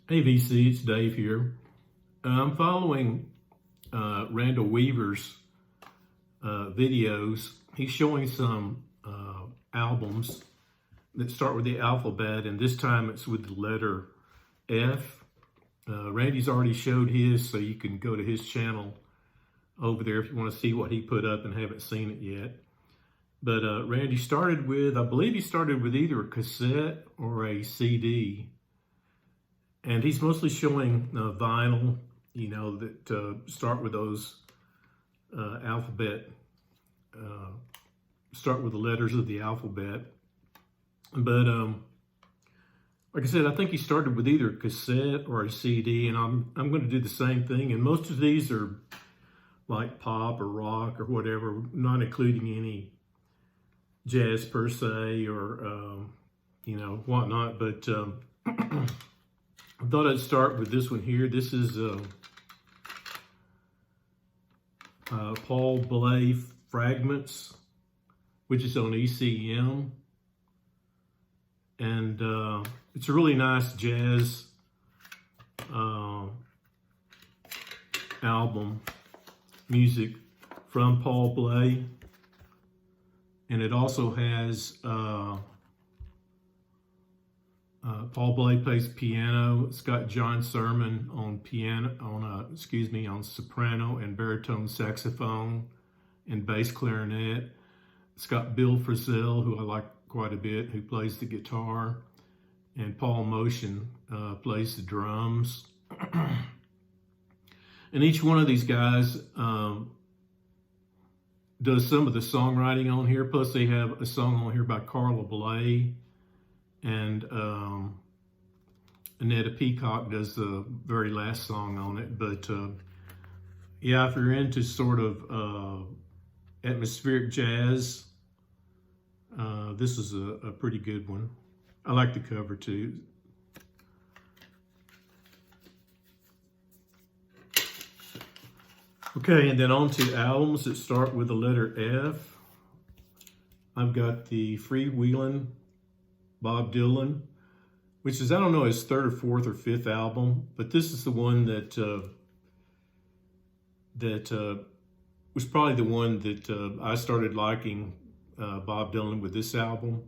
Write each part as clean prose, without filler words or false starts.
Hey VC, it's Dave here. I'm following Randall Weaver's videos. He's showing some albums that start with the alphabet, and this time it's with the letter F. Randy's already showed his, so you can go to his channel over there if you want to see what he put up and haven't seen it yet. But Randy started with, I believe he started with either a cassette or a CD. And he's mostly showing vinyl, that start with those alphabet, start with the letters of the alphabet. But like I said, I think he started with either a cassette or a CD, and I'm going to do the same thing. And most of these are like pop or rock or whatever, not including any jazz per se or whatnot. But I thought I'd start with this one here. This is Paul Bley Fragments, which is on ECM. And it's a really nice jazz album, music from Paul Bley. And it also has Paul Bley plays piano. It's got John Sermon on piano, on soprano and baritone saxophone and bass clarinet. It's got Bill Frisell, who I like quite a bit, who plays the guitar, and Paul Motion plays the drums. And each one of these guys does some of the songwriting on here. Plus, they have a song on here by Carla Bley. And Annetta Peacock does the very last song on it. But yeah, if you're into sort of atmospheric jazz, this is a pretty good one. I like the cover too. Okay, and then on to albums that start with the letter F. I've got the Freewheelin' Bob Dylan, which is, I don't know, his third or fourth or fifth album, but this is the one that was probably the one that I started liking Bob Dylan with this album.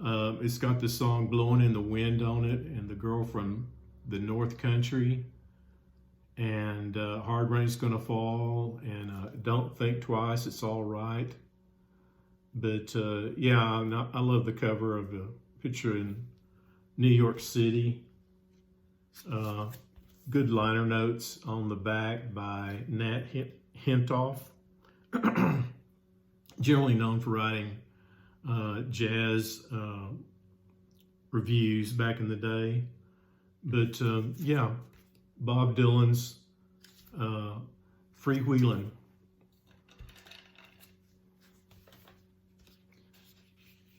It's got the song Blowing in the Wind on it, and The Girl from the North Country, and Hard Rain's Gonna Fall, and Don't Think Twice, It's All Right. But yeah, I love the cover of the picture in New York City. Good liner notes on the back by Nat Hentoff, generally known for writing jazz reviews back in the day. But yeah, Bob Dylan's Freewheelin'.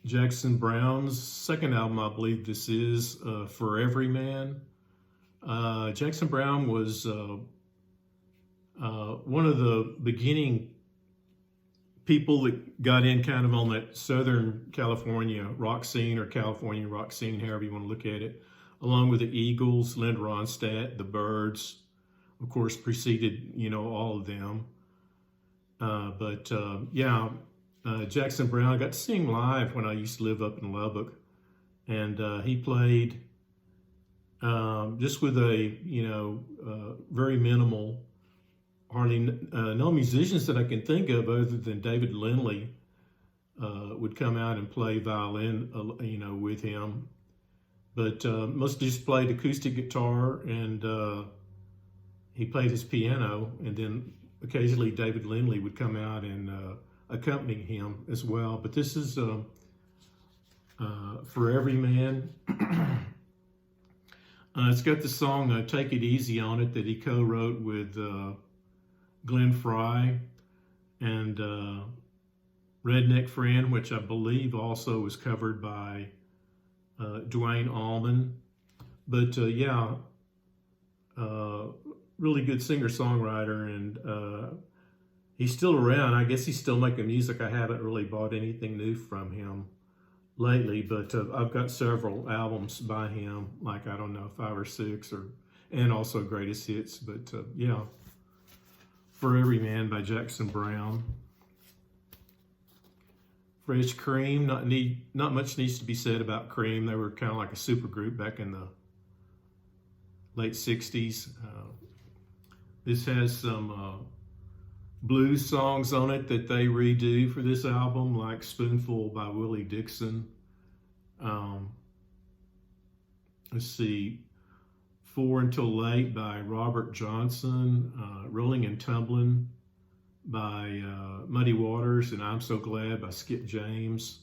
Jackson Browne's second album, I believe this is, For Every Man. Jackson Browne was one of the beginning people that got in kind of on that Southern California rock scene, or California rock scene, however you want to look at it, along with the Eagles, Linda Ronstadt, the Byrds, of course, preceded, all of them. Yeah, Jackson Browne, I got to see him live when I used to live up in Lubbock, and he played just with a very minimal, hardly no musicians that I can think of other than David Lindley would come out and play violin, with him, but mostly just played acoustic guitar, and he played his piano, and then occasionally David Lindley would come out and accompany him as well. But this is For Every Man. It's got the song Take It Easy on it that he co-wrote with Glenn Frey and Redneck Friend, which I believe also was covered by Duane Allman. But yeah, really good singer-songwriter, and he's still around. I guess he's still making music. I haven't really bought anything new from him lately, but I've got several albums by him, like I don't know, 5 or 6, and also greatest hits. But yeah, For Every Man by Jackson Browne. Fresh Cream, not much needs to be said about Cream. They were kind of like a super group back in the late '60s. This has some blues songs on it that they redo for this album, like Spoonful by Willie Dixon. Let's see, Four Until Late by Robert Johnson, Rolling and Tumbling by Muddy Waters, and I'm So Glad by Skip James.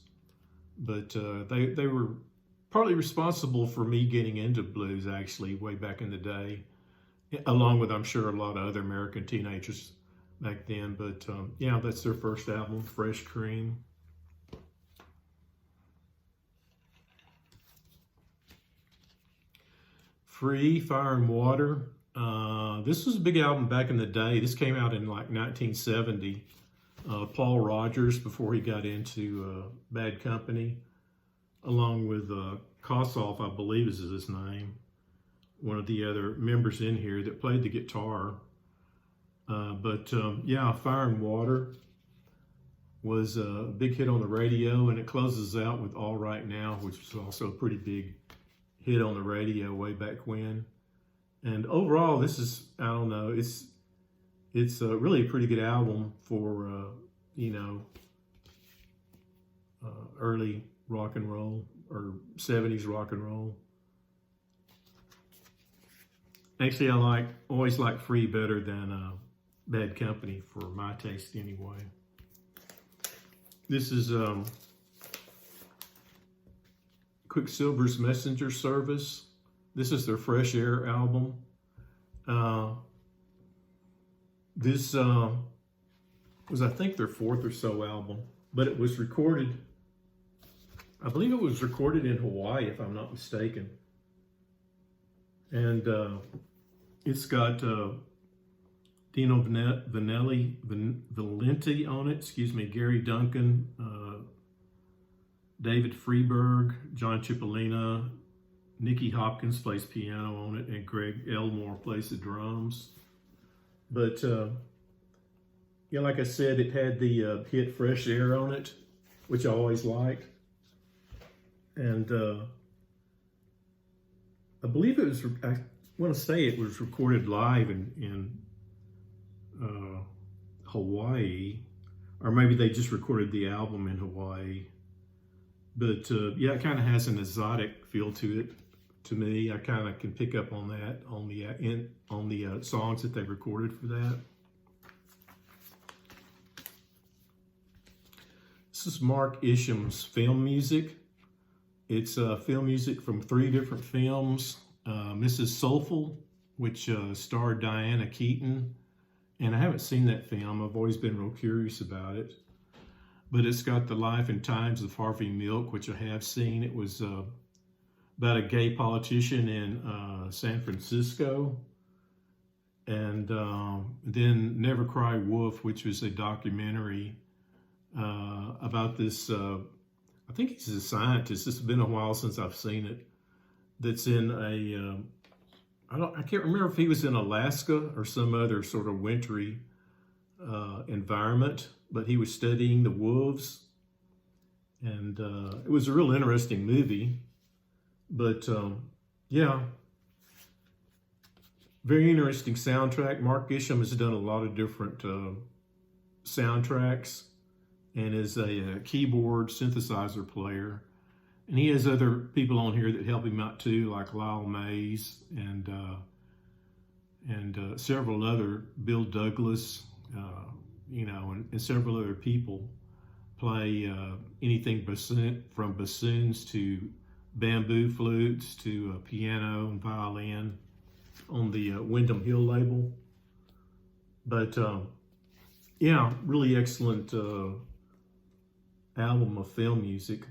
But they were partly responsible for me getting into blues, actually, way back in the day, along with, I'm sure, a lot of other American teenagers back then. But yeah, that's their first album, Fresh Cream. Free, Fire and Water. This was a big album back in the day. This came out in like 1970. Paul Rodgers, before he got into Bad Company, along with Kossoff, I believe is his name, one of the other members in here that played the guitar. But yeah, Fire and Water was a big hit on the radio, and it closes out with All Right Now, which was also a pretty big hit on the radio way back when. And overall, this is, I don't know, it's really a pretty good album for, early rock and roll, or 70s rock and roll. Actually, I always like Free better than Bad Company, for my taste anyway. This is Quicksilver's Messenger Service. This is their Fresh Air album. This was, I think, their 4th or so album, but it was recorded, I believe it was recorded in Hawaii, if I'm not mistaken. And it's got Dino Valenti on it, Gary Duncan, David Freeberg, John Cipollina, Nicky Hopkins plays piano on it, and Greg Elmore plays the drums. But yeah, like I said, it had the hit Fresh Air on it, which I always liked. And I believe it was, I want to say it was recorded live in Hawaii, or maybe they just recorded the album in Hawaii. But yeah, it kind of has an exotic feel to it. To me, I kind of can pick up on that on the songs that they recorded for that. This is Mark Isham's film music. It's film music from 3 different films. Mrs. Soulful, which starred Diana Keaton, and I haven't seen that film. I've always been real curious about it. But it's got The Life and Times of Harvey Milk, which I have seen. It was about a gay politician in San Francisco. And then Never Cry Wolf, which was a documentary about this, I think he's a scientist. It's been a while since I've seen it. That's in I can't remember if he was in Alaska or some other sort of wintry environment, but he was studying the wolves. And it was a real interesting movie. But yeah, very interesting soundtrack. Mark Isham has done a lot of different soundtracks and is a keyboard synthesizer player. And he has other people on here that help him out too, like Lyle Mays and several other, Bill Douglas, and several other people play anything from bassoons to bamboo flutes to piano and violin on the Windham Hill label. But yeah, really excellent album of film music.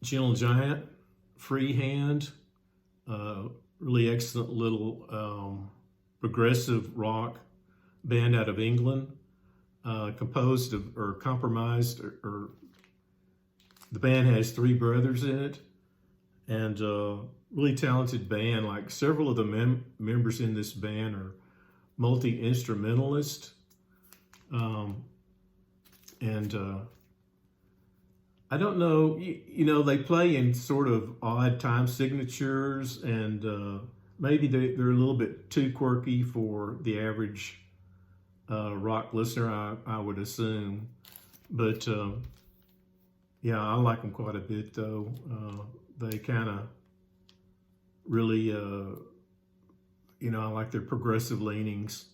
Gentle Giant, Freehand, really excellent little progressive rock band out of England. composed of, or compromised, or the band has three brothers in it, and really talented band. Like several of the members in this band are multi-instrumentalists, and I don't know, you know, they play in sort of odd time signatures, and maybe they're a little bit too quirky for the average rock listener, I would assume. But yeah, I like them quite a bit, though. They kind of really, you know, I like their progressive leanings,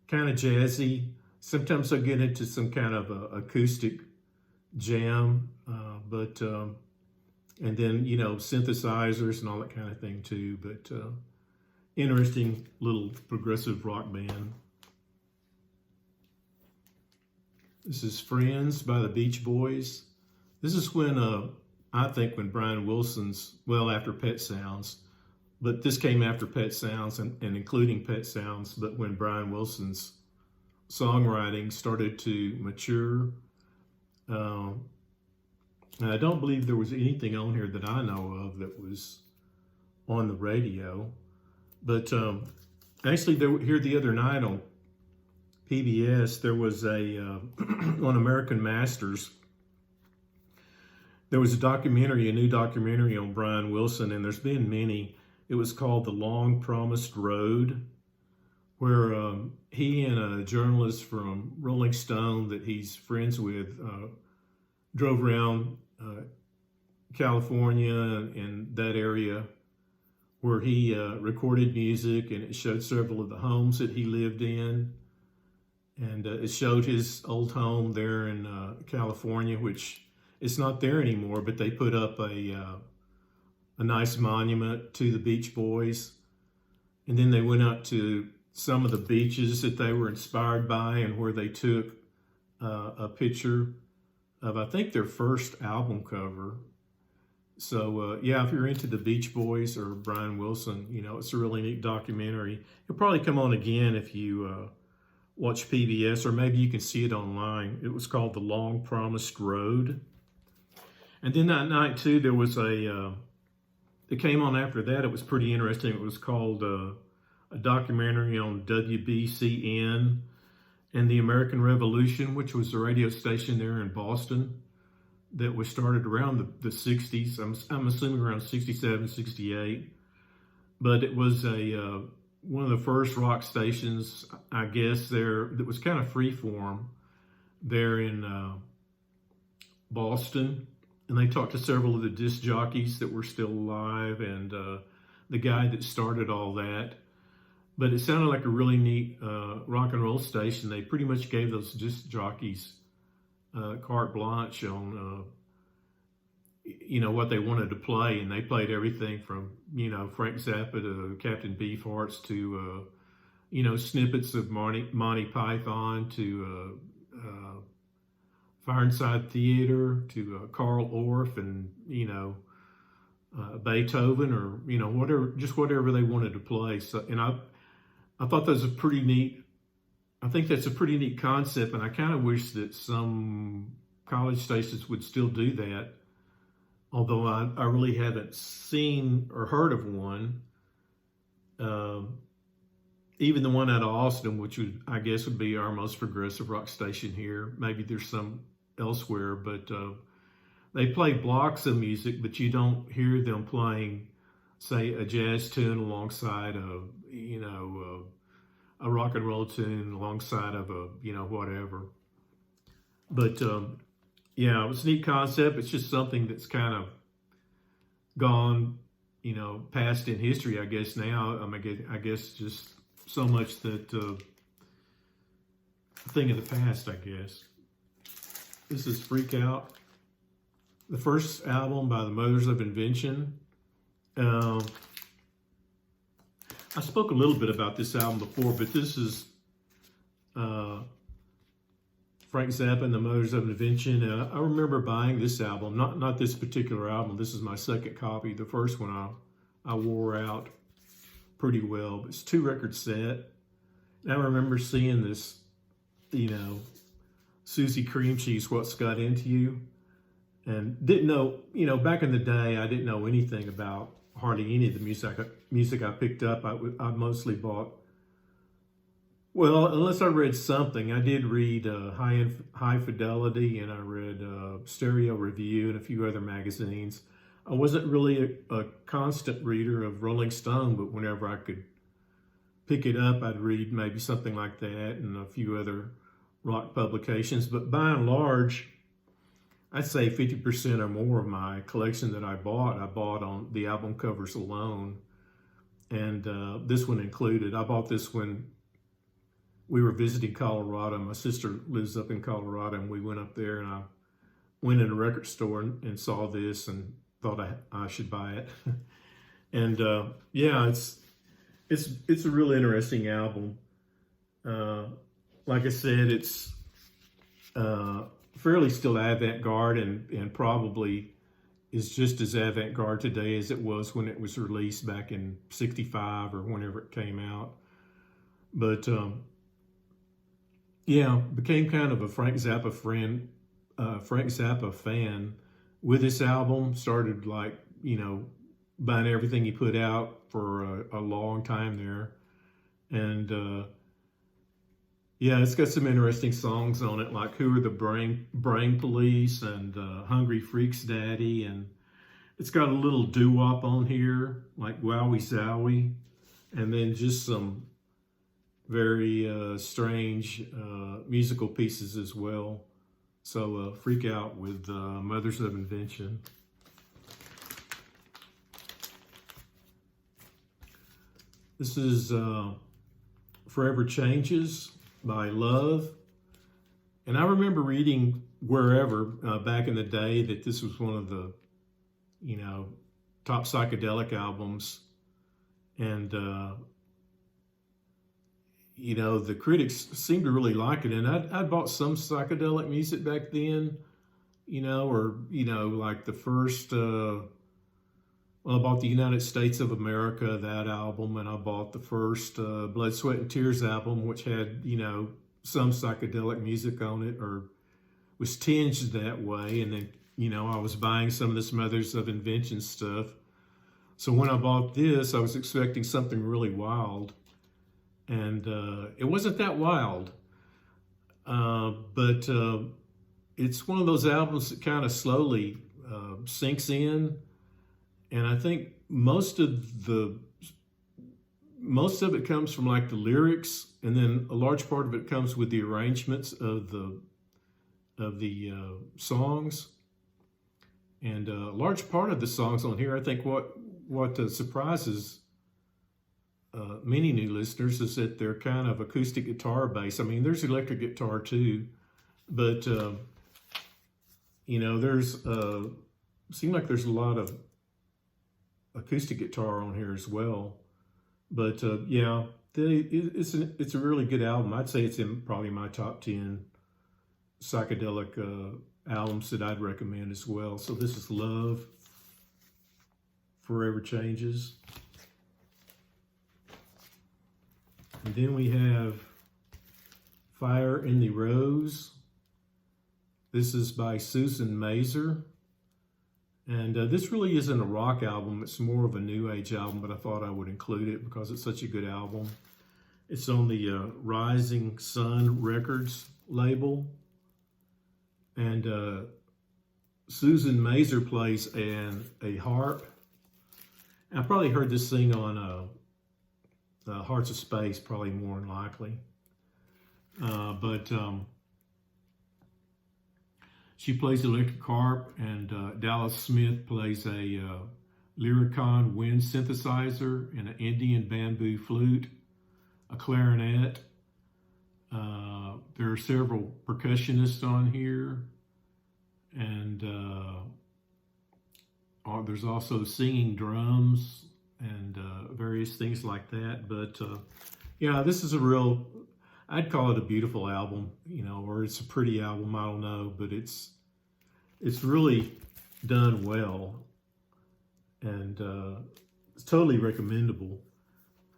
kind of jazzy. Sometimes I get into some kind of acoustic jam, and then, you know, synthesizers and all that kind of thing too. But interesting little progressive rock band. This is Friends by the Beach Boys. This is when, I think when Brian Wilson's, well, after Pet Sounds, but this came after Pet Sounds and including Pet Sounds, but when Brian Wilson's songwriting started to mature. And I don't believe there was anything on here that I know of that was on the radio. But actually, here the other night on PBS, there was a, on American Masters, there was a new documentary on Brian Wilson, and there's been many. It was called The Long Promised Road, where he and a journalist from Rolling Stone that he's friends with drove around California and that area where he recorded music, and it showed several of the homes that he lived in. And it showed his old home there in California, which it's not there anymore, but they put up a nice monument to the Beach Boys. And then they went out to some of the beaches that they were inspired by, and where they took a picture of, I think, their first album cover. So yeah, if you're into the Beach Boys or Brian Wilson, you know, it's a really neat documentary. It'll probably come on again if you watch PBS, or maybe you can see it online. It was called The Long Promised Road. And then that night too, there was it came on after that. It was pretty interesting. It was called a documentary on WBCN and the American Revolution, which was a radio station there in Boston that was started around the 60s. I'm assuming around 67, 68. But it was one of the first rock stations, I guess, there that was kind of freeform there in Boston. And they talked to several of the disc jockeys that were still alive, and the guy that started all that. But it sounded like a really neat rock and roll station. They pretty much gave those disc jockeys carte blanche on, you know, what they wanted to play. And they played everything from, you know, Frank Zappa to Captain Beefhearts to, you know, snippets of Monty Python to Fireside Theater to Carl Orff and, you know, Beethoven, or, you know, whatever they wanted to play. So, and I thought that was a pretty neat, I think that's a pretty neat concept, and I kind of wish that some college stations would still do that, although I really haven't seen or heard of one. Even the one out of Austin, which I guess would be our most progressive rock station here. Maybe there's some elsewhere, but they play blocks of music, but you don't hear them playing, say, a jazz tune alongside a, you know, a rock and roll tune alongside of a, you know, whatever. But yeah, it was a neat concept. It's just something that's kind of gone, you know, past in history, I guess now. I guess just so much that a thing of the past, I guess. This is Freak Out, the first album by the Mothers of Invention. I spoke a little bit about this album before, but this is Frank Zappa and the Mothers of Invention. I remember buying this album, not this particular album. This is my second copy. The first one I wore out pretty well. It's a 2-record set. And I remember seeing this, you know, Susie Cream Cheese, What's Got Into You. And didn't know, back in the day, I didn't know anything about hardly any of the music I picked up. I mostly bought, well, unless I read something. I did read High Fidelity, and I read Stereo Review and a few other magazines. I wasn't really a constant reader of Rolling Stone, but whenever I could pick it up, I'd read maybe something like that and a few other rock publications. But by and large, I'd say 50% or more of my collection that I bought on the album covers alone. And this one included. I bought this when we were visiting Colorado. My sister lives up in Colorado, and we went up there, and I went in a record store and saw this and thought I should buy it. And yeah, it's a really interesting album. Like I said, it's fairly still avant-garde, and probably is just as avant-garde today as it was when it was released back in '65 or whenever it came out. But yeah, became kind of a Frank Zappa fan with this album. Started buying everything he put out for a long time there. And yeah, it's got some interesting songs on it, like Who Are the Brain Police and Hungry Freaks Daddy. And it's got a little doo-wop on here, like Wowie Zowie. And then just some very strange musical pieces as well. So freak out with Mothers of Invention. This is Forever Changes by Love. And I remember reading wherever back in the day that this was one of the, top psychedelic albums. And, the critics seemed to really like it. And I'd bought some psychedelic music back then, like the first, I bought the United States of America, that album, and I bought the first Blood, Sweat, and Tears album, which had, some psychedelic music on it, or was tinged that way. And then, I was buying some of this Mothers of Invention stuff. So when I bought this, I was expecting something really wild. And it wasn't that wild. But it's one of those albums that kind of slowly sinks in. And I think most of it comes from like the lyrics, and then a large part of it comes with the arrangements of the songs. And a large part of the songs on here, I think what surprises many new listeners is that they're kind of acoustic guitar based. I mean, there's electric guitar too, but there's seems like there's a lot of acoustic guitar on here as well. But yeah, it's a really good album. I'd say it's in probably my top 10 psychedelic albums that I'd recommend as well. So this is Love, Forever Changes. And then we have Fire in the Rose. This is by Susan Mazer. And this really isn't a rock album. It's more of a new age album, but I thought I would include it because it's such a good album. It's on the Rising Sun Records label. And Susan Mazer plays a harp. I probably heard this thing on Hearts of Space, probably more than likely. But she plays electric harp, and Dallas Smith plays a Lyricon wind synthesizer and an Indian bamboo flute, a clarinet. There are several percussionists on here, and there's also singing drums and various things like that. But yeah, this is I'd call it a beautiful album, or it's a pretty album, I don't know, but it's really done well, and it's totally recommendable.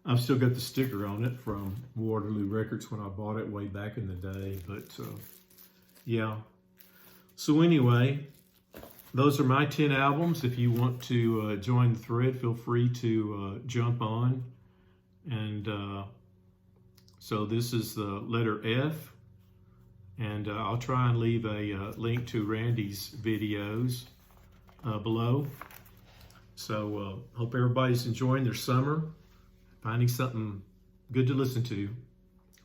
I've still got the sticker on it from Waterloo Records when I bought it way back in the day. But Yeah. So anyway, those are my 10 albums. If you want to join the thread, feel free to jump on. And so this is the letter F. And I'll try and leave a link to Randy's videos below. So hope everybody's enjoying their summer, finding something good to listen to.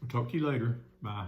I'll talk to you later. Bye.